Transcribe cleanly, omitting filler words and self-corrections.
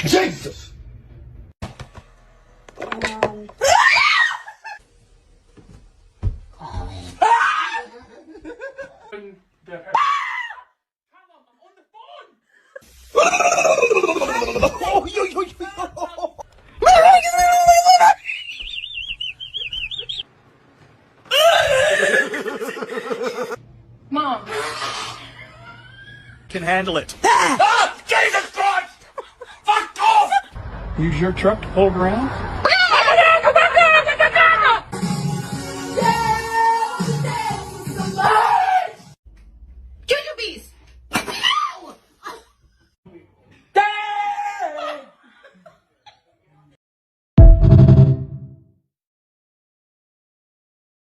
Jesus! Mom. Can handle it. Ah! Jesus Christ! Fuck off! Use your truck to pull it around?